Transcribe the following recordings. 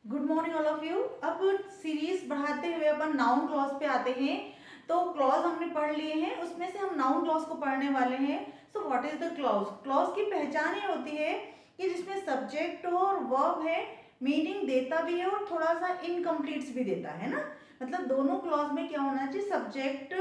Good morning all of you. अब series बढ़ाते हुए अपन नाउन क्लॉज पे आते हैं। तो क्लॉज हमने पढ़ लिए हैं, उसमें से हम नाउन क्लॉज को पढ़ने वाले हैं। So what is the clause? Clause की पहचान ये होती है कि जिसमें सब्जेक्ट हो और वर्ब है, मीनिंग देता भी है और थोड़ा सा इनकम्प्लीट्स भी देता है ना। मतलब दोनों क्लॉज में क्या होना चाहिए? सब्जेक्ट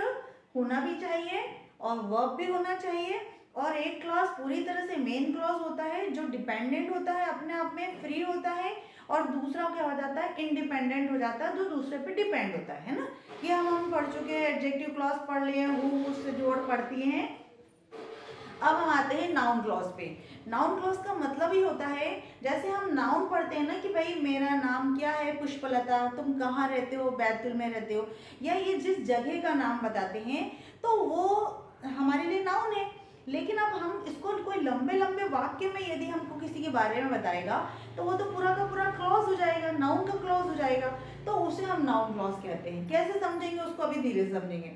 होना भी चाहिए और वर्ब भी होना चाहिए। और एक क्लॉज पूरी तरह से मेन क्लॉज होता है जो डिपेंडेंट होता है, अपने आप में फ्री होता है। और दूसरा क्या हो जाता है? इंडिपेंडेंट हो जाता है, जो दूसरे पे डिपेंड होता है ना। ये हम पढ़ चुके हैं, एडजेक्टिव क्लॉज पढ़ लिए हैं, हु उससे जोड़ पढ़ती हैं। अब हम आते हैं नाउन क्लॉज पे। नाउन क्लॉज का मतलब ही होता है, जैसे हम नाउन पढ़ते हैं ना कि भाई मेरा नाम क्या है पुष्पलता, तुम कहाँ रहते हो, बैतूल में रहते हो, या ये जिस जगह का नाम बताते हैं तो वो हमारे लिए नाउन है। लेकिन अब हम इसको कोई लंबे लंबे वाक्य में यदि हमको किसी के बारे में बताएगा तो वो तो पूरा का पूरा क्लॉज हो जाएगा, नाउन का क्लॉज हो जाएगा। तो उसे हम नाउन क्लॉज कहते हैं। कैसे समझेंगे उसको? अभी धीरे से समझेंगे।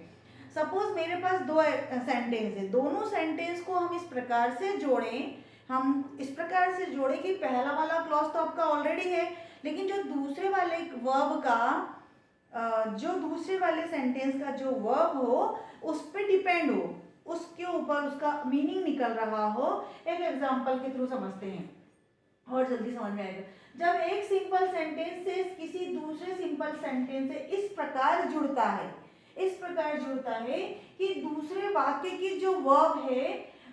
सपोज मेरे पास दो सेंटेंस है, दोनों सेंटेंस को हम इस प्रकार से जोड़ें, हम इस प्रकार से जोड़े कि पहला वाला क्लॉज तो आपका ऑलरेडी है, लेकिन जो दूसरे वाले वर्ब का जो दूसरे वाले सेंटेंस का जो वर्ब हो उस पर डिपेंड हो, उसके ऊपर उसका मीनिंग निकल रहा हो। एक एग्जांपल के थ्रू समझते हैं और जल्दी समझ में आएगा। जब एक सिंपल सेंटेंस से किसी दूसरे सिंपल सेंटेंस से इस प्रकार जुड़ता है, इस प्रकार जुड़ता है कि दूसरे वाक्य की जो वर्ब है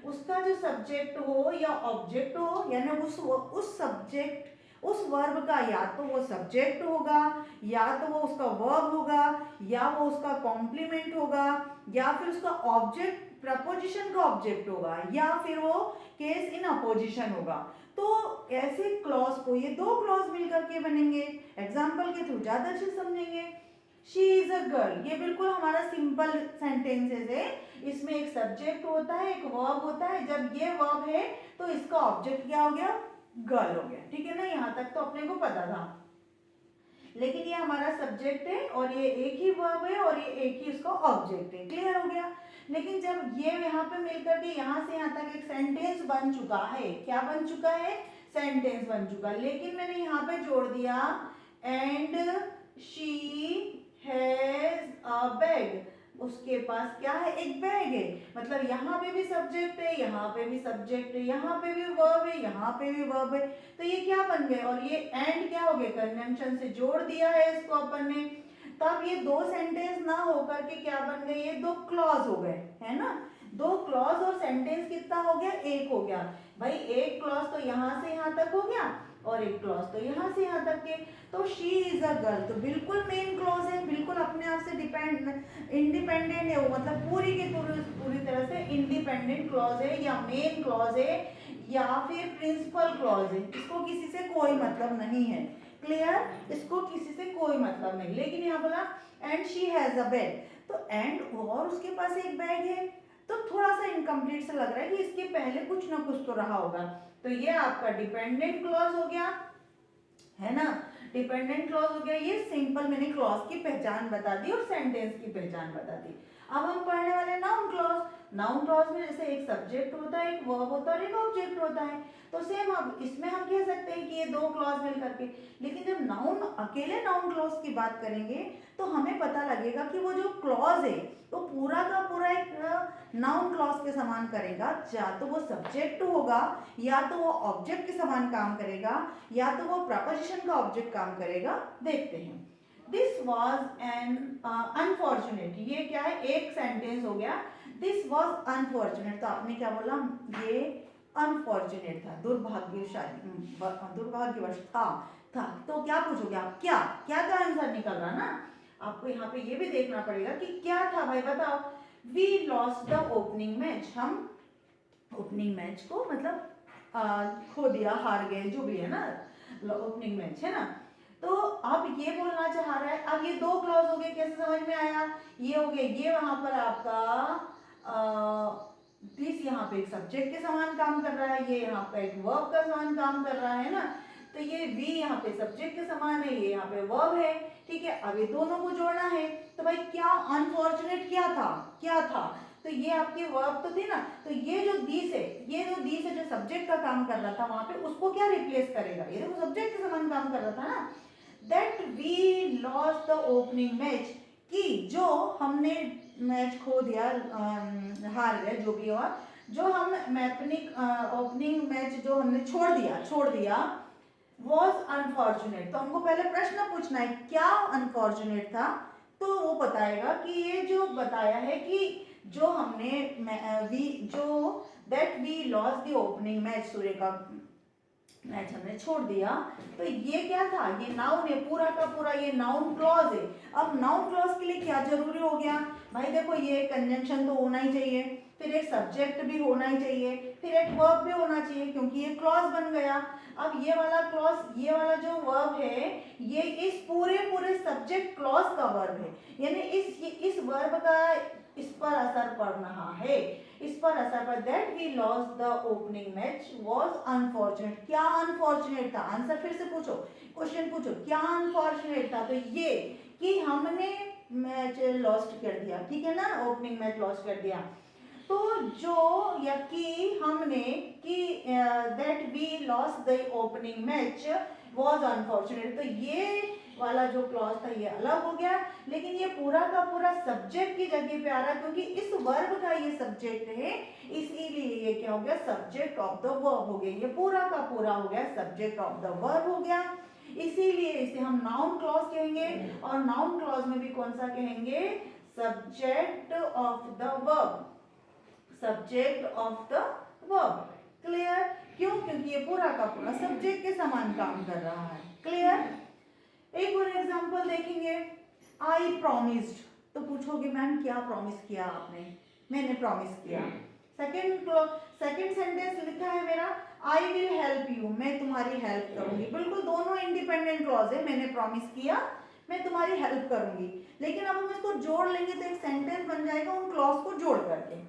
उसका जो सब्जेक्ट हो या ऑब्जेक्ट हो, यानी उस सब्जेक्ट उस वर्ब का या तो वो सब्जेक्ट होगा, या तो वो उसका वर्ब होगा, या वो उसका कॉम्प्लीमेंट होगा, या फिर उसका ऑब्जेक्ट प्रपोजिशन का ऑब्जेक्ट होगा, या फिर वो केस इन अपोजिशन होगा। तो ऐसे क्लॉज को, ये दो क्लॉज मिलकर के बनेंगे। एग्जाम्पल के थ्रू ज्यादा अच्छे समझेंगे। शी इज अ गर्ल, ये बिल्कुल हमारा सिंपल सेंटेंसेस है। इसमें एक सब्जेक्ट होता है, एक वर्ब होता है। जब ये वर्ब है तो इसका ऑब्जेक्ट क्या हो गया? गर्ल हो गया। ठीक है ना, यहाँ तक तो अपने को पता था। लेकिन ये हमारा सब्जेक्ट है और ये एक ही वर्ब है और ये एक ही उसका ऑब्जेक्ट है। क्लियर हो गया? लेकिन जब ये यहाँ पे मिलकर के यहाँ से यहाँ तक एक सेंटेंस बन चुका है, क्या बन चुका है? सेंटेंस बन चुका है। लेकिन मैंने यहाँ पे जोड़ दिया and she has a bag, उसके पास क्या है? एक बैग है। मतलब यहाँ पे भी सब्जेक्ट है, यहाँ पे भी सब्जेक्ट है, यहाँ पे भी वर्ब है, यहाँ पे भी वर्ब है। तो ये क्या बन गए? और ये एंड क्या हो गए? कंजंक्शन से जोड़ दिया है इसको अपन ने। तब ये दो सेंटेंस ना होकर के क्या बन गए? ये दो क्लॉज हो गए, है ना। दो क्लॉज और सेंटेंस कितना हो गया? एक हो गया। भाई एक क्लॉज तो यहाँ से यहाँ तक हो गया और एक क्लॉज तो यहाँ से यहाँ तक के। तो शी इज अ गर्ल तो बिल्कुल मेन क्लॉज है, बिल्कुल अपने आप से इंडिपेंडेंट है वो, मतलब पूरी की पूरी तरह से इंडिपेंडेंट क्लॉज है, या मेन क्लॉज है, या फिर प्रिंसिपल क्लॉज है। इसको किसी से कोई मतलब नहीं है। क्लियर? इसको किसी से कोई मतलब नहीं। लेकिन यहाँ बोला and she has a bag, तो एंड और उसके पास एक बैग है, तो थोड़ा सा इनकम्प्लीट सा लग रहा है कि इसके पहले कुछ ना कुछ तो रहा होगा। तो ये आपका डिपेंडेंट क्लॉज हो गया, है ना। डिपेंडेंट क्लॉज हो गया। ये सिंपल मैंने क्लॉज की पहचान बता दी और सेंटेंस की पहचान बता दी। अब हम पढ़ने वाले नाउन क्लॉज। नाउन क्लॉज में जैसे एक सब्जेक्ट होता है, एक वर्ब होता है और एक ऑब्जेक्ट होता है। तो सेम अब इसमें हम कह सकते हैं कि ये दो क्लॉज मिल करके। लेकिन जब नाउन अकेले नाउन क्लॉज की बात करेंगे तो हमें पता लगेगा कि वो जो क्लॉज है वो पूरा का पूरा एक नाउन क्लॉज के समान करेगा। या तो वो सब्जेक्ट होगा, या तो वो ऑब्जेक्ट के समान काम करेगा, या तो वो प्रपोजिशन का ऑब्जेक्ट काम करेगा। देखते हैं। दिस वॉज एन अनफॉर्चुनेट, ये क्या है? एक सेंटेंस हो गया। दिस वॉज अनफॉर्चुनेट, तो आपने क्या बोला? ये अनफॉर्चुनेट था, दुर्भाग्यशाली, दुर्भाग्यवश था। तो क्या पूछोगे आप? क्या क्या का आंसर निकल रहा ना। आपको यहाँ पे ये भी देखना पड़ेगा कि क्या था भाई, बताओ। We lost the opening match, हम ओपनिंग मैच को मतलब खो दिया, हार गए, जो भी है ना, ओपनिंग मैच है ना। तो अब ये बोलना चाह रहा है। अब ये दो क्लॉज हो गए, कैसे समझ में आया? ये हो गए, ये वहां पर आपका दिस यहाँ पे एक सब्जेक्ट के समान काम कर रहा है, ये यहाँ पे एक वर्ब का समान काम कर रहा है ना। तो ये वी यहाँ पे सब्जेक्ट के समान है, ये यहाँ पे वर्ब है। ठीक है, अब ये दोनों को जोड़ना है। तो भाई क्या अनफॉर्चुनेट क्या था? क्या था? तो ये आपके वर्ब तो थे ना। तो ये जो दिस है, ये जो दिस है जो सब्जेक्ट का काम कर रहा था वहां पे, उसको क्या रिप्लेस करेगा? ये देखो सब्जेक्ट के समान काम कर रहा था ना। That we lost the opening match, कि जो हमने मैच खो दिया, हार गए जो भी हुआ, जो हम अपनी ओपनिंग मैच जो हमने छोड़ दिया वॉज अनफॉर्चुनेट। तो हमको पहले प्रश्न पूछना है क्या अनफॉर्चुनेट था, तो वो बताएगा कि ये जो बताया है कि जो हमने that we loss the opening match, Surya का मैच हमने छोड़ दिया, तो ये क्या था, ये नाउन है, पूरा का पूरा ये नाउन क्लॉज है। अब नाउन क्लॉज के लिए क्या जरूरी हो गया भाई, देखो ये कंजंक्शन तो होना ही चाहिए, फिर एक सब्जेक्ट भी होना ही चाहिए, फिर एक वर्ब भी होना चाहिए, क्योंकि ये क्लॉज बन गया। अब ये वाला क्लॉज, ये वाला जो वर्ब है, ये इस पूरे सब्जेक्ट क्लॉज का वर्ब है, यानी इस वर्ब का इस पर असर पड़ रहा है, इस पर असर पर। That we loss the opening match was unfortunate. क्या अनफॉर्चुनेट था, आंसर फिर से पूछो, क्वेश्चन पूछो क्या अनफॉर्चुनेट था, तो ये कि हमने मैच लॉस्ट कर दिया, ठीक है ना, ओपनिंग मैच लॉस्ट कर दिया। तो जो या कि हमने कि that we loss the opening match was unfortunate, तो ये वाला जो क्लॉज था ये अलग हो गया, लेकिन ये पूरा का पूरा सब्जेक्ट की जगह पे आ रहा है, क्योंकि इस वर्ब का ये सब्जेक्ट है, इसीलिए ये क्या हो गया, सब्जेक्ट ऑफ द वर्ब हो गया, ये पूरा का पूरा हो गया सब्जेक्ट ऑफ द वर्ब हो गया, इसीलिए इसे हम नाउन क्लॉज कहेंगे। और नाउन क्लॉज में भी कौन सा कहेंगे, subject of the verb, subject of the verb. Clear, क्यों, क्योंकि ये पूरा का पूरा सब्जेक्ट के समान काम कर रहा है। क्लियर, एक और एग्जांपल देखेंगे, आई प्रॉमिस्ड, तो पूछोगे मैम क्या प्रॉमिस किया आपने, मैंने प्रॉमिस किया। सेकंड सेंटेंस लिखा है मेरा, आई विल हेल्प यू, मैं तुम्हारी हेल्प करूंगी, बिल्कुल दोनों इंडिपेंडेंट क्लॉज है, मैंने प्रॉमिस किया मैं तुम्हारी हेल्प करूंगी, लेकिन अब हम इसको जोड़ लेंगे तो एक सेंटेंस बन जाएगा उन क्लॉज को जोड़ करके।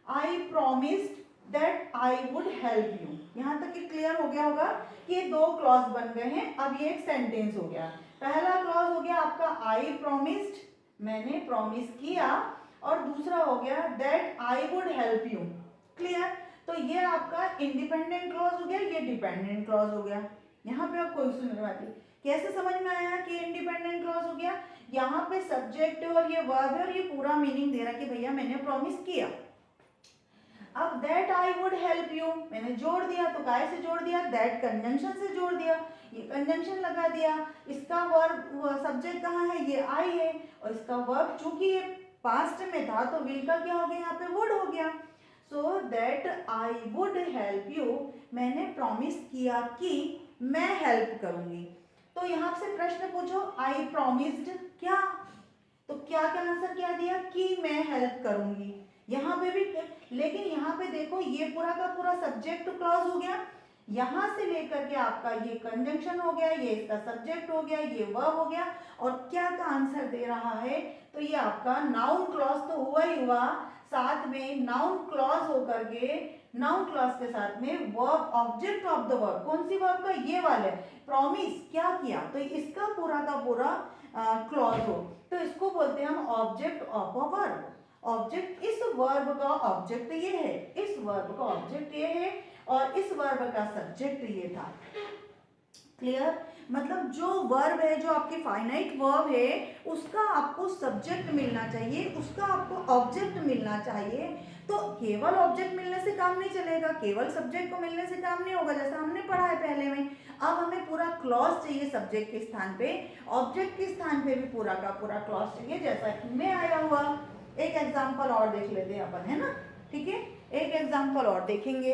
आई promised that I would help you, यहाँ तक ये क्लियर हो गया होगा कि ये दो क्लॉज बन गए हैं। अब ये एक सेंटेंस हो गया, पहला क्लॉज हो गया आपका आई प्रोमिस्ड, मैंने प्रॉमिस किया, और दूसरा हो गया that I would help you. Clear, तो ये आपका इंडिपेंडेंट क्लॉज हो गया, ये डिपेंडेंट क्लॉज हो गया। यहाँ पे आप कोई सुनने वाली कैसे समझ में आया कि इंडिपेंडेंट क्लॉज हो गया, यहाँ पे सब्जेक्ट और ये वर्ब है और ये पूरा मीनिंग दे रहा कि भैया मैंने प्रॉमिस किया। अब that I would help you मैंने जोड़ दिया, तो काय से जोड़ दिया, दैट कंजंक्शन से जोड़ दिया, ये कंजंक्शन लगा दिया, इसका वर्ब सब्जेक्ट कहाँ है, ये आई है, और इसका वर्ब चूंकि ये पास्ट में था तो विल का क्या हो गया, यहाँ पे वुड हो गया। So that I would help you, मैंने प्रॉमिस किया कि मैं हेल्प करूंगी। तो यहाँ से प्रश्न पूछो, आई प्रॉमिस्ड क्या, तो क्या का आंसर क्या दिया कि मैं हेल्प करूंगी, यहाँ पे भी। लेकिन यहाँ पे देखो ये पूरा का पूरा सब्जेक्ट क्लॉज हो गया, यहाँ से लेकर के आपका ये कंजंक्शन हो गया, ये इसका सब्जेक्ट हो गया, ये वर्ब हो गया, और क्या का आंसर दे रहा है, तो ये आपका नाउन क्लॉज तो हुआ ही हुआ, साथ में नाउन क्लॉज होकर के नाउन क्लॉज के साथ में verb, object of the verb, कौन सी वर्ब का, ये वाले प्रॉमिस क्या किया, तो इसका पूरा का पूरा क्लॉज हो, तो इसको बोलते हैं हम object of a verb. Object, इस वर्ब का ऑब्जेक्ट ये है, इस वर्ब का ऑब्जेक्ट ये है, और इस वर्ब का सब्जेक्ट ये था। क्लियर, मतलब जो वर्ब है, जो आपकी फाइनाइट वर्ब है, उसका आपको सब्जेक्ट मिलना चाहिए, उसका आपको ऑब्जेक्ट मिलना चाहिए। तो केवल ऑब्जेक्ट मिलने से काम नहीं चलेगा, केवल सब्जेक्ट को मिलने से काम नहीं होगा, जैसा हमने पढ़ा है पहले में। अब हमें पूरा क्लॉज चाहिए सब्जेक्ट के स्थान पे, ऑब्जेक्ट के स्थान पे भी पूरा का पूरा क्लॉज चाहिए, जैसा इनमें आया हुआ। एक एग्जाम्पल और देख लेते हैं अपन, है ना, ठीक है, एक एग्जाम्पल और देखेंगे,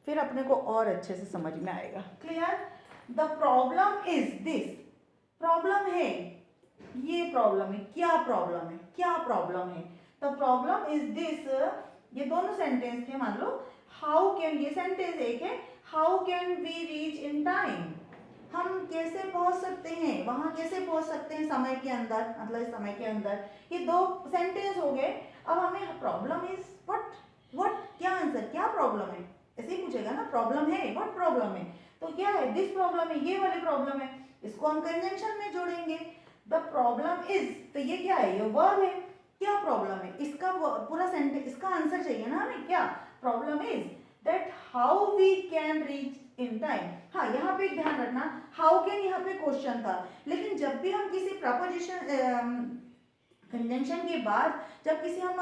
फिर अपने को और अच्छे से समझ में आएगा। Clear, the problem is this, problem है, ये प्रॉब्लम है, क्या प्रॉब्लम है, क्या प्रॉब्लम है, द प्रॉब्लम इज दिस, ये दोनों सेंटेंस थे, मान लो हाउ कैन, ये सेंटेंस एक है, how can we reach in time, हम कैसे पहुंच सकते हैं, वहां कैसे पहुंच सकते हैं समय के अंदर, मतलब इस समय के अंदर, ये दो सेंटेंस हो गए। अब हमें प्रॉब्लम इज व्हाट क्या आंसर, क्या प्रॉब्लम है, ऐसे ही पूछेगा ना, प्रॉब्लम है, व्हाट प्रॉब्लम है, तो क्या है, दिस प्रॉब्लम है, ये वाली प्रॉब्लम है, इसको हम कंजंक्शन में जोड़ेंगे, द प्रॉब्लम इज, तो ये क्या है, ये वर्ब है, क्या प्रॉब्लम है, इसका पूरा सेंटेंस, इसका आंसर चाहिए ना हमें, क्या problem is that how we can reach in time. हाँ, यहाँ पे ध्यान रखना, हाउ कैन यहाँ पे क्वेश्चन था, लेकिन जब भी हम किसी प्रपोजिशन कंजंक्शन के बाद जब किसी हम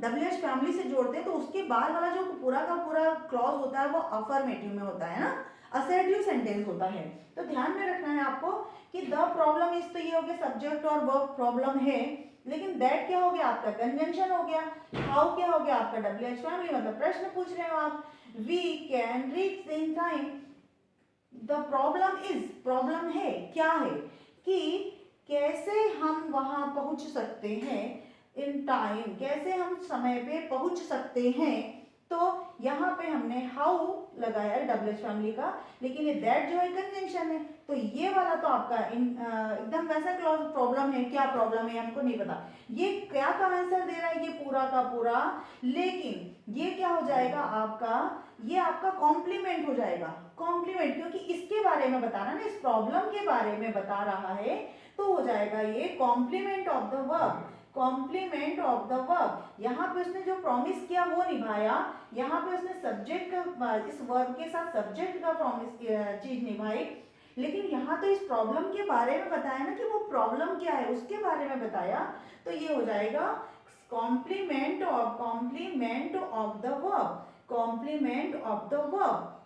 WH फैमिली से जोड़ते हैं तो उसके बाद वाला जो पूरा का पूरा क्लॉज होता है वो अफर्मेटिव में होता है ना, असर्टिव सेंटेंस होता है। तो ध्यान में रखना है आपको कि द प्रॉब्लम इज, तो ये हो गया सब्जेक्ट और वर्ब प्रॉब्लम है, लेकिन दैट क्या हो गया आपका कंजंक्शन हो गया, हाउ क्या हो गया आपका WH फैमिली, मतलब प्रश्न पूछ रहे हो आप। We can reach in time, the problem is, problem है क्या है कि कैसे हम वहां पहुंच सकते हैं, इन टाइम कैसे हम समय पे पहुंच सकते हैं। तो यहाँ पे हमने हाउ लगाया है WH फैमिली का, लेकिन ये दैट जो है कंजंक्शन है, तो ये वाला तो आपका एकदम वैसा क्लॉज प्रॉब्लम है, क्या प्रॉब्लम है हमको नहीं पता, ये क्या का आंसर दे रहा है, ये पूरा का पूरा, लेकिन ये क्या हो जाएगा आपका, ये आपका कॉम्प्लीमेंट हो जाएगा, कॉम्प्लीमेंट, क्योंकि इसके बारे में बता रहा है ना, इस प्रॉब्लम के बारे में बता रहा है, तो हो जाएगा ये complement of the verb, complement of the verb. यहाँ पे उसने जो प्रॉमिस किया वो निभाया, यहाँ पे उसने सब्जेक्ट का, इस वर्ब के साथ सब्जेक्ट का प्रॉमिस चीज निभाई, लेकिन यहाँ तो इस प्रॉब्लम के बारे में बताया ना कि वो प्रॉब्लम क्या है उसके बारे में बताया, तो ये हो जाएगा complement of the verb, complement of the verb.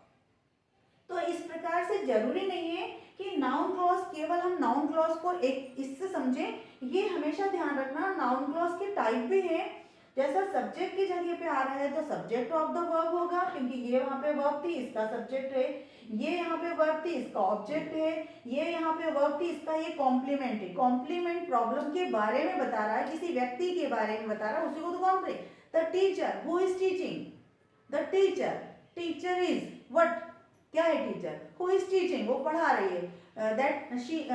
तो इस प्रकार से जरूरी नहीं है कि नाउन क्लॉज केवल हम नाउन क्लॉज को एक इससे समझें, ये हमेशा ध्यान रखना नाउन क्लॉज के टाइप भी है, जैसा सब्जेक्ट की जगह पे आ रहा है तो सब्जेक्ट ऑफ द वर्ब होगा, क्योंकि ये वहां पे वर्ब थी इसका सब्जेक्ट है, ये यहाँ पे वर्ब थी इसका ऑब्जेक्ट है, ये यहाँ पे वर्ब थी इसका ये कॉम्प्लीमेंट है। कॉम्प्लीमेंट प्रॉब्लम के बारे में बता रहा है, किसी व्यक्ति के बारे में बता रहा है, उसी को तो complement, the teacher who is teaching, the teacher, teacher is what, क्या है टीचर, हु इज टीचिंग, वो पढ़ा रही है, that she,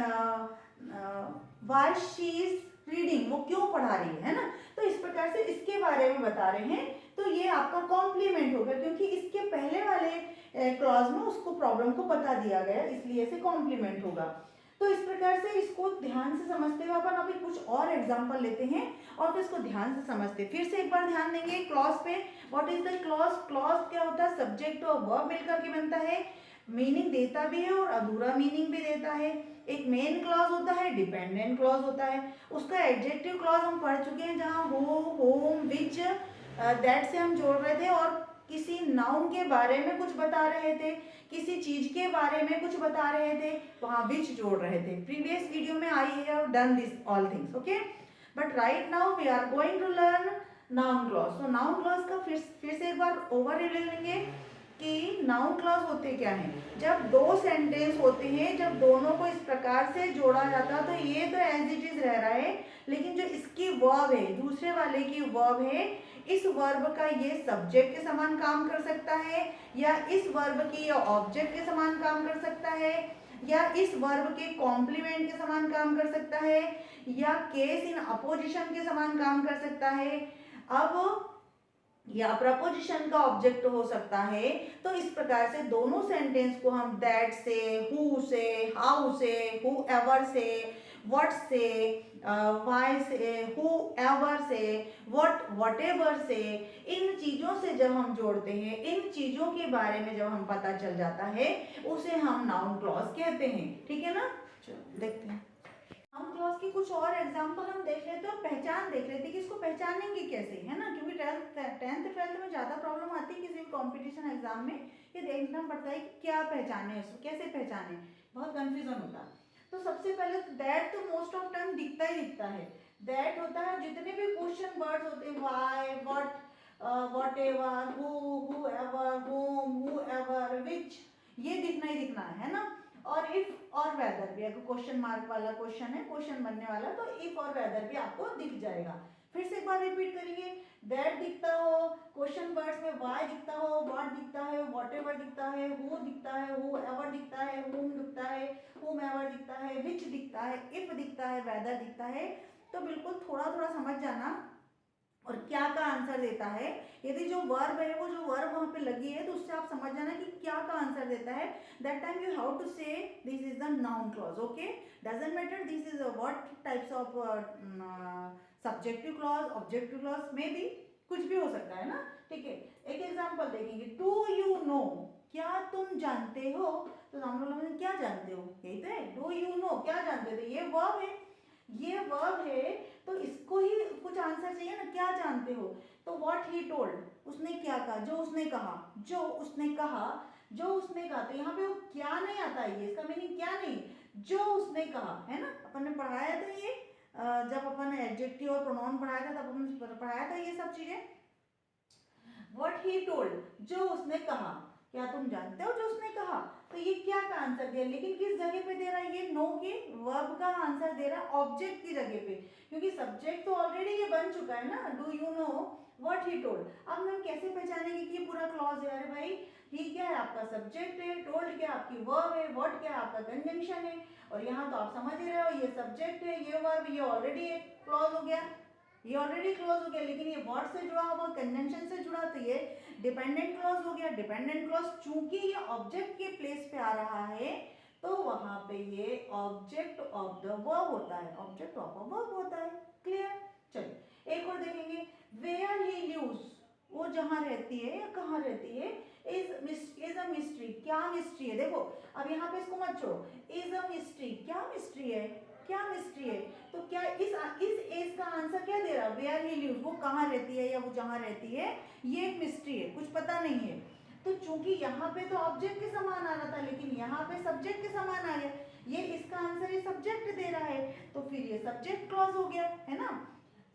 why she is reading, वो क्यों पढ़ा रही है ना, तो इस प्रकार से इसके बारे में बता रहे हैं, तो ये आपका कॉम्प्लीमेंट होगा, क्योंकि इसके पहले वाले क्लॉज में उसको प्रॉब्लम को बता दिया गया, इसलिए इसे कॉम्प्लीमेंट होगा। तो इस प्रकार से इसको ध्यान से समझते हुए अपन अभी कुछ और एग्जांपल लेते हैं और फिर इसको ध्यान से समझते हैं। फिर से एक बार ध्यान देंगे क्लॉज पे, what is the clause, clause क्या होता है, सब्जेक्ट और वर्ब मिलकर के बनता है, मीनिंग देता भी है और अधूरा मीनिंग भी देता है। एक मेन क्लॉज होता है, डिपेंडेंट क्लॉज होता है, उसका एडजेक्टिव क्लॉज हम पढ़ चुके हैं, जहाँ हो, होम, विच, दैट से हम जोड़ रहे थे और किसी नाउन के बारे में कुछ बता रहे थे, किसी चीज के बारे में कुछ बता रहे थे, वहां विच जोड़ रहे थे। प्रीवियस वीडियो में I have done this all things, okay, but right now we are going to learn noun clause. तो नाउन क्लॉज का फिर से एक बार ओवरव्यू ले लेंगे कि नाउन क्लॉज होते क्या हैं। जब दो सेंटेंस होते हैं, जब दोनों को इस प्रकार से जोड़ा जाता तो ये तो एज इट इज रह रहा है, लेकिन जो इसकी वर्ब है, दूसरे वाले की वर्ब है, इस वर्ब का ये सब्जेक्ट के समान काम कर सकता है, या इस वर्ब की ये ऑब्जेक्ट के समान काम कर सकता है, या इस वर्ब के कॉम्प्लीमेंट के समान काम कर सकता है, या केस इन अपोजिशन के समान काम कर सकता है, अब या प्रपोजिशन का ऑब्जेक्ट हो सकता है। तो इस प्रकार से दोनों सेंटेंस को हम दैट से, हु से, हाउ से, हु एवर से, व्हाट से, व्हाई से, हु एवर से, व्हाट एवर से, इन चीजों से जब हम जोड़ते हैं, इन चीजों के बारे में जब हम पता चल जाता है, उसे हम नाउन क्लॉज कहते हैं। ठीक है ना, चलो देखते हैं नाउन क्लॉज की कुछ और एग्जांपल हम देख लेते हैं और पहचान देख लेते हैं कि इसको पहचानेंगे कैसे, है ना, क्योंकि टेंथ ट्वेल्थ में ज़्यादा प्रॉब्लम आती है किसी भी कॉम्पिटिशन एग्जाम में, ये देखना पड़ता है कि क्या पहचाने, इसको कैसे पहचाने, बहुत कंफ्यूजन होता है। तो सबसे पहले दैट तो मोस्ट ऑफ टाइम दिखता ही दिखता है, दैट होता है, जितने भी क्वेश्चन वर्ड्स होते हैं, why, whatever, whoever, whom, whoever, which, ये दिखना ही दिखना है ना। और इफ और वेदर भी, अगर क्वेश्चन मार्क वाला क्वेश्चन है, क्वेश्चन बनने वाला, तो इफ और वेदर भी आपको दिख जाएगा। फिर से एक बार रिपीट करिए, दैट दिखता हो, क्वेश्चन वर्ड्स में वाई दिखता हो, व्हाट दिखता है, व्हाट एवर दिखता है, हु दिखता है, हु एवर दिखता है, हुम दिखता है, हुम एवर दिखता है, विच दिखता है, इफ दिखता है, वेदर दिखता है। तो बिल्कुल थोड़ा थोड़ा समझ जाना और क्या का आंसर देता है। यदि जो वर्ब है, वो जो वर्ब वहां पे लगी है, तो उससे आप समझ जाना कि क्या का आंसर देता है। That time you how to say this is the noun clause, okay, doesn't matter this is what types of subjective clause, objective clause में भी कुछ भी हो सकता है ना। ठीक है, एक एग्जांपल देखेंगे, डू यू नो, क्या तुम जानते हो, तो सामने वाला बंदा क्या जानते हो, यही तो है, डू यू नो, क्या जानते थे, ये वर्ब है, ये वर्ब है, तो इसको ही कुछ आंसर चाहिए ना, क्या जानते हो, तो व्हाट ही टोल्ड, उसने क्या कहा, जो उसने कहा, जो उसने कहा, जो उसने कहा, तो यहाँ पे वो क्या नहीं आता है, ये इसका मीनिंग क्या नहीं, जो उसने कहा, है ना, अपन ने पढ़ाया था ये, जब अपन ने एडजेक्टिव और प्रोनाउन पढ़ाया था तब अपन ने पढ़ाया था ये सब चीजें। व्हाट ही टोल्ड, जो उसने कहा, क्या तुम जानते हो जो उसने कहा, तो ये क्या का आंसर दिया, लेकिन किस जगह पे दे रहा है, ये नो के वर्ब का आंसर दे रहा है ऑब्जेक्ट की जगह पे, क्योंकि सब्जेक्ट तो ऑलरेडी ये बन चुका है ना, do you know what he told. अब हम कैसे पहचानेंगे कि ये पूरा क्लॉज है, अरे भाई ही क्या है आपका सब्जेक्ट है, टोल्ड क्या आपकी वर्ब है, व्हाट क्या आपका कंजंक्शन है, और यहाँ तो आप समझ ही रहे हो ये सब्जेक्ट है, ये वर्ब, ये ऑलरेडी एक क्लॉज हो गया, ये ऑलरेडी क्लॉज हो गया, लेकिन ये वर्ड से जुड़ा हुआ, कंजंक्शन से जुड़ा, तो ये डिपेंडेंट क्लॉज हो गया। डिपेंडेंट क्लॉज चूंकि ये ऑब्जेक्ट के प्लेस पे आ रहा है, तो वहां पे ये ऑब्जेक्ट ऑफ द वर्ब होता है, ऑब्जेक्ट ऑफ अ वर्ब होता है। क्लियर, चलिए एक और देखेंगे, वेयर ही लिव्स, वो जहां रहती है या कहाँ रहती है, इज अ मिस्ट्री, क्या मिस्ट्री है, देखो अब यहाँ पे इसको मत छोड़ो, इज अ मिस्ट्री, क्या मिस्ट्री है, क्या मिस्ट्री है, तो क्या इस एज का आंसर क्या दे रहा है, वेयर ही लिव्स, वो कहाँ रहती है या वो जहाँ रहती है, ये एक मिस्ट्री है, कुछ पता नहीं है, तो चूंकि यहाँ पे तो ऑब्जेक्ट के समान आ रहा था, लेकिन यहाँ पे सब्जेक्ट के समान आ गया, ये इसका आंसर ये सब्जेक्ट दे रहा है, तो फिर ये सब्जेक्ट क्लॉज हो गया, है ना,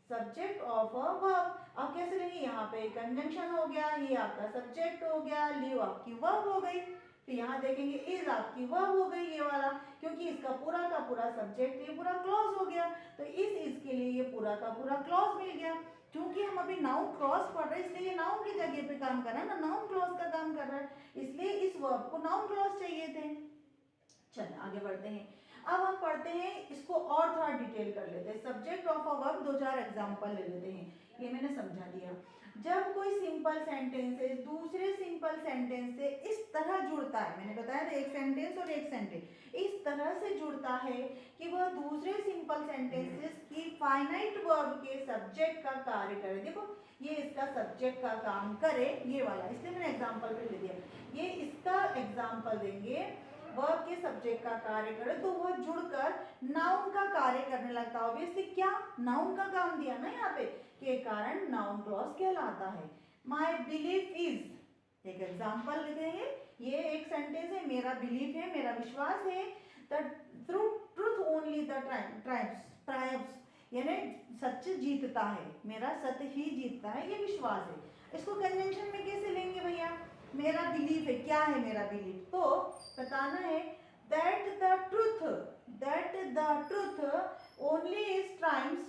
सब्जेक्ट ऑफ अ वर्ब। अब कैसे लेंगे, यहाँ पे कंजंक्शन हो गया, ये आपका सब्जेक्ट हो गया, लिव आपकी वर्ब हो गई, तो यहाँ देखेंगे इज आपकी वर्ब हो गई ये वाला, क्योंकि इसका पूरा का पूरा सब्जेक्ट ये पूरा क्लॉज हो गया, तो इस के लिए ये पूरा का पूरा क्लॉज मिल गया। क्योंकि हम अभी नाउन क्लॉज पढ़ रहे हैं, इसलिए ये नाउन की जगह पे काम कर रहा है ना, नाउन क्लॉज का काम कर रहा है, इसलिए इस वर्ब को नाउन क्लॉज चाहिए थे। चलिए आगे बढ़ते हैं, अब हम पढ़ते हैं इसको और थोड़ा डिटेल कर लेते हैं, सब्जेक्ट ऑफ अ वर्ब, दो चार एग्जांपल ले लेते हैं, ये मैंने समझा दिया। जब कोई सिंपल सेंटेंस दूसरे सिंपल सेंटेंस से इस तरह जुड़ता है, मैंने बताया था एक सेंटेंस और एक सेंटेंस इस तरह से जुड़ता है कि वह दूसरे सिंपल सेंटेंसेस की फाइनाइट वर्ब के सब्जेक्ट का कार्य करे, देखो ये इसका सब्जेक्ट का काम करे, ये वाला, इसलिए मैंने एग्जाम्पल भी ले दिया, ये इसका एग्जाम्पल देंगे, वर्ब के सब्जेक्ट का कार्य करे तो वह जुड़कर नाउन का कार्य करने लगता है, ऑब्वियसली क्या नाउन का काम दिया ना यहाँ पे, के कारण नाउन क्लॉज कहलाता है। माय बिलीफ इज, एक एग्जांपल लिखेंगे, ये एक सेंटेंस है, मेरा बिलीफ है, मेरा विश्वास है, the truth only the triumphs, यानी सच जीतता है, मेरा सत्य ही जीतता है, ये विश्वास है। इसको कन्वेंशन में कैसे लेंगे भैया, मेरा बिलीफ है, क्या है मेरा बिलीफ, तो बताना है that the truth only is triumphs,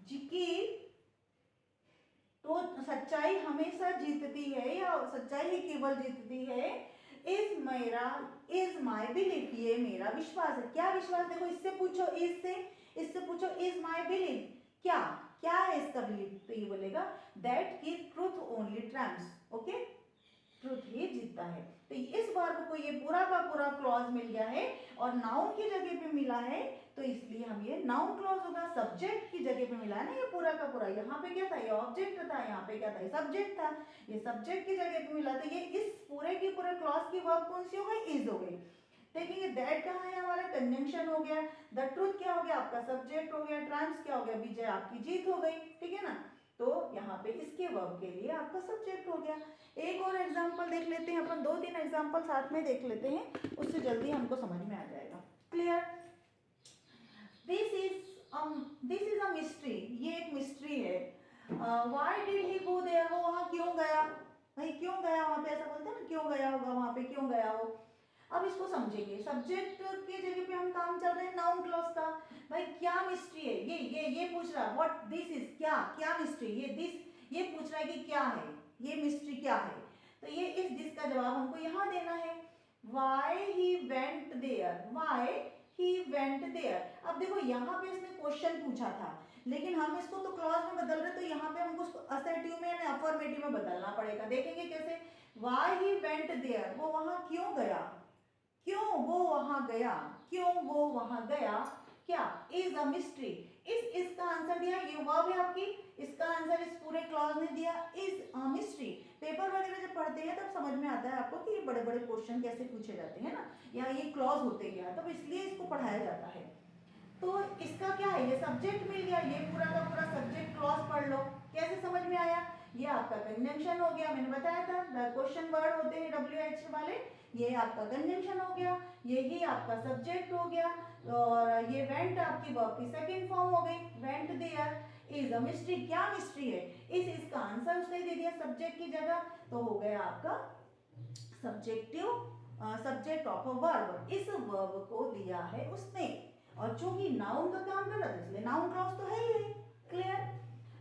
कि तो सच्चाई हमेशा जीतती है या सच्चाई ही केवल जीतती है, इज माई बिलीफ, ये मेरा विश्वास है, क्या विश्वास, देखो इससे पूछो, इससे पूछो इज माई बिलीफ, क्या क्या है इसका बिलीफ, तो ये बोलेगा दैट की ट्रूथ ओनली ट्राइम्स, ओके, ट्रूथ ही जीतता है। तो इस वर्ब को ये पूरा का पूरा क्लॉज मिल गया है और नाउन की जगह पे मिला है, तो इसलिए हम ये नाउन क्लॉज होगा, सब्जेक्ट की जगह पे मिला है ना ये पूरा का पूरा, यहाँ पे क्या था, ये ऑब्जेक्ट था, यहाँ पे क्या था, ये सब्जेक्ट था, ये सब्जेक्ट की जगह पे मिला, तो ये इस पूरे की पूरे क्लॉज की वर्ब कौन सी हो गई, इज हो गई। देखेंगे दैट कहाँ है, हमारा कंजंक्शन हो गया, द ट्रूथ क्या हो गया, आपका सब्जेक्ट हो गया, ट्राइम्स क्या हो गया, विजय आपकी जीत हो गई, ठीक है ना, तो यहाँ पे इसके वर्ब के लिए आपका सब्जेक्ट हो गया। एक और एग्जांपल देख लेते हैं अपन, दो तीन एग्जांपल साथ में देख लेते हैं, उससे जल्दी हमको समझ में आ जाएगा। Clear, this is a mystery, ये एक मिस्ट्री है। Why did he go there, वो वहां क्यों गया, भाई क्यों गया वहां पे, ऐसा बोलते हैं ना, क्यों गया होगा वहां पे, क्यों गया हो। अब इसको समझेंगे, सब्जेक्ट के जगह पे हम काम चल रहे हैं नाउन क्लॉज का, भाई क्या मिस्ट्री है, ये पूछ रहा है, व्हाट दिस इज, क्या क्या मिस्ट्री, ये पूछ रहा है कि क्या है, ये मिस्ट्री क्या है, तो ये इस दिस का जवाब हमको यहाँ देना है, why he went there, why he went there. अब देखो यहाँ पे इसने क्वेश्चन पूछा था, लेकिन हम इसको तो क्लॉज में बदल रहे, तो यहाँ पे हमको असर्टिव में या अफर्मेटिव में बदलना पड़ेगा, देखेंगे कैसे, व्हाई ही वेंट देयर, वो वहां क्यों गया, क्यों वो वहां गया, क्यों वो वहां गया, क्या इज अ मिस्ट्री, इसका आंसर दिया, ये वर्ब है आपकी, इसका आंसर इस पूरे क्लॉज ने दिया, इज अ मिस्ट्री, पेपर वगैरह जब पढ़ते हैं तब समझ में आता है आपको कि ये बड़े बड़े क्वेश्चन कैसे पूछे जाते हैं ना, या ये क्लॉज होते हैं, तब इसलिए इसको पढ़ाया जाता है। तो इसका क्या है, ये सब्जेक्ट मिल गया, ये पूरा का पूरा सब्जेक्ट क्लॉज पढ़ लो। कैसे समझ में आया, ये आपका कंजंक्शन हो गया, मैंने बताया था क्वेश्चन वर्ड होते हैं WH वाले, ये आपका कंजंक्शन हो गया, ये आपका सब्जेक्ट हो गया, और ये वेंट आपकी वर्ब की सेकंड फॉर्म हो गई, went there is a mystery. क्या मिस्ट्री है, इसका आंसर उसने दे दिया सब्जेक्ट की जगह, तो हो गया आपका सब्जेक्ट ऑफ अ वर्ब। इस वर्ब को दिया है उसने, और चूंकि नाउन का काम कर रहा था इसलिए नाउन क्लॉज तो है ही। क्लियर।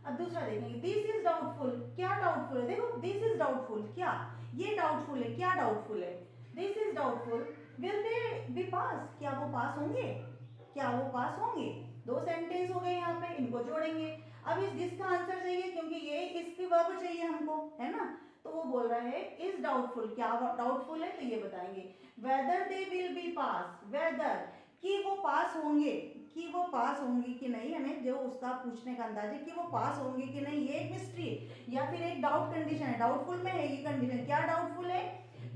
अब दूसरा देखेंगे, दिस इज डाउटफुल। क्या डाउटफुल है, देखो दिस इज डाउटफुल, क्या ये डाउटफुल है, क्या डाउटफुल है, this is doubtful will they be pass, क्या वो पास होंगे, क्या वो पास होंगे। दो सेंटेंस हो गए यहाँ पे, इनको जोड़ेंगे। अब इस दिस का आंसर चाहिए, क्योंकि ये इसकी वर्ब चाहिए हमको, है ना, तो वो बोल रहा है इज डाउटफुल, क्या डाउटफुल है, तो ये बताएंगे whether they will be pass, whether कि वो पास होंगे, कि वो पास होंगी कि नहीं, हमें जो उसका पूछने का अंदाज है कि वो पास होंगे कि नहीं, ये एक मिस्ट्री या फिर एक डाउट कंडीशन है, डाउटफुल में है ये कंडीशन। क्या डाउटफुल है,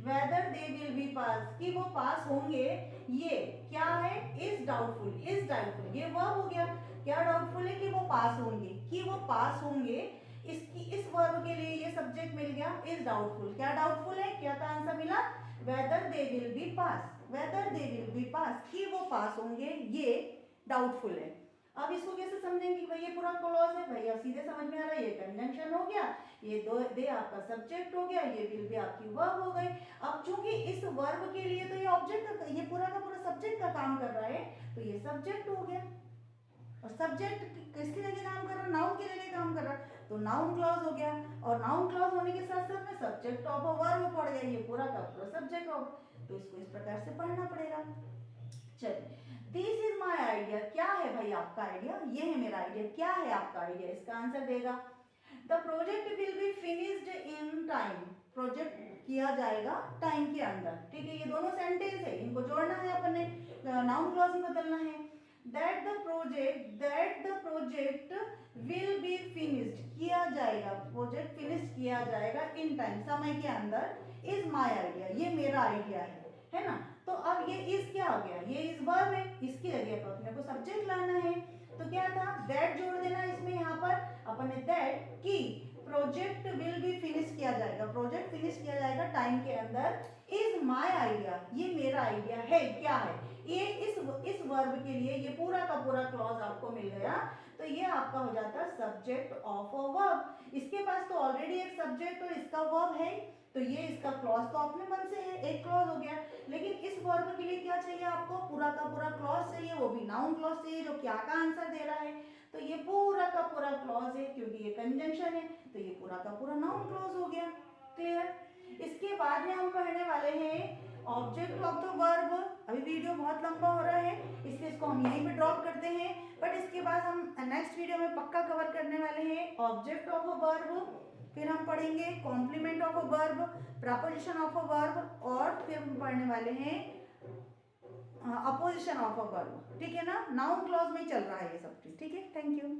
weather they will be pass, कि वो पास होंगे, ये क्या है, इज डाउटफुल, इज डाउटफुल ये वर्ब हो गया। क्या डाउटफुल है, कि वो पास होंगे, कि वो पास होंगे, इसकी इस वर्ब के लिए ये सब्जेक्ट मिल गया इज डाउटफुल। क्या डाउटफुल है, क्या का आंसर मिला, whether they will be pass, whether they will be pass, कि वो पास होंगे, ये डाउटफुल है। अब इसको कैसे समझेंगे कि भाई ये पूरा क्लॉज है, भैया सीधे समझ में आ रहा है, ये कंजंक्शन हो गया, ये दे आपका सब्जेक्ट हो गया, ये विल भी आपकी वर्ब हो गई। अब चूंकि इस वर्ब के लिए तो ये ऑब्जेक्ट का, ये पूरा का पूरा सब्जेक्ट का काम कर रहा है, तो ये सब्जेक्ट हो गया, और सब्जेक्ट किसकी जगह काम कर रहा है, नाउन की जगह काम कर रहा है, तो नाउन क्लॉज हो गया। और नाउन क्लॉज होने के साथ साथ में सब्जेक्ट ऑफ अ वर्ब पड़ गया, ये पूरा का पूरा सब्जेक्ट हो, तो इसको इस प्रकार से पढ़ना पड़ेगा। चलिए, दिस इज माई आइडिया, क्या है भाई आपका आइडिया, ये है मेरा आइडिया, क्या है आपका आइडिया, इसका आंसर देगा the project will be finished in time, project किया जाएगा टाइम के अंदर। ठीक है, ये दोनों सेंटेंस है, इनको जोड़ना है अपन ने, नाउन क्लॉज में बदलना है। That the project will be finished, किया जाएगा, प्रोजेक्ट फिनिश किया जाएगा इन टाइम, समय के अंदर, इज माई आइडिया, ये मेरा आइडिया है ना। तो अब ये इज क्या हो गया, ये इज वर्ब है, इसकी जगह पर अपने को सब्जेक्ट लाना है, तो क्या था, दैट जोड़ देना इसमें, यहाँ पर अपन ने दैट की प्रोजेक्ट विल बी फिनिश किया जाएगा, प्रोजेक्ट फिनिश किया जाएगा टाइम के अंदर, इज माई आइडिया, ये मेरा आइडिया है, क्या है ये, इस वर्ब के लिए ये पूरा का पूरा क्लॉज आपको मिल गया, तो ये आपका हो जाता है सब्जेक्ट ऑफ अ वर्ब। इसके पास तो ऑलरेडी एक सब्जेक्ट और इसका वर्ब है, तो ये इसका क्लॉज तो अपने मन से है, एक क्लॉज हो गया। लेकिन इस वर्ब के लिए क्या चाहिए आपको, पूरा का पूरा क्लॉज चाहिए, वो भी नाउन क्लॉज चाहिए, जो क्या का आंसर दे रहा है, तो ये पूरा का पूरा क्लॉज है, क्योंकि ये कंजंक्शन है, तो ये पूरा का पूरा नाउन क्लॉज हो गया। क्लियर। इसके बाद में हम पढ़ने वाले हैं ऑब्जेक्ट ऑफ द वर्ब। अभी वीडियो बहुत लंबा हो रहा है, इसलिए इसको हम यहीं पे ड्रॉप करते हैं, बट इसके बाद हम नेक्स्ट वीडियो में पक्का कवर करने वाले हैं ऑब्जेक्ट ऑफ अ वर्ब, फिर हम पढ़ेंगे complement of a verb, preposition of a verb, और फिर हम पढ़ने वाले हैं अपोजिशन ऑफ अ वर्ब। ठीक है ना, नाउन क्लॉज में चल रहा है ये सब चीज। ठीक है, थैंक यू।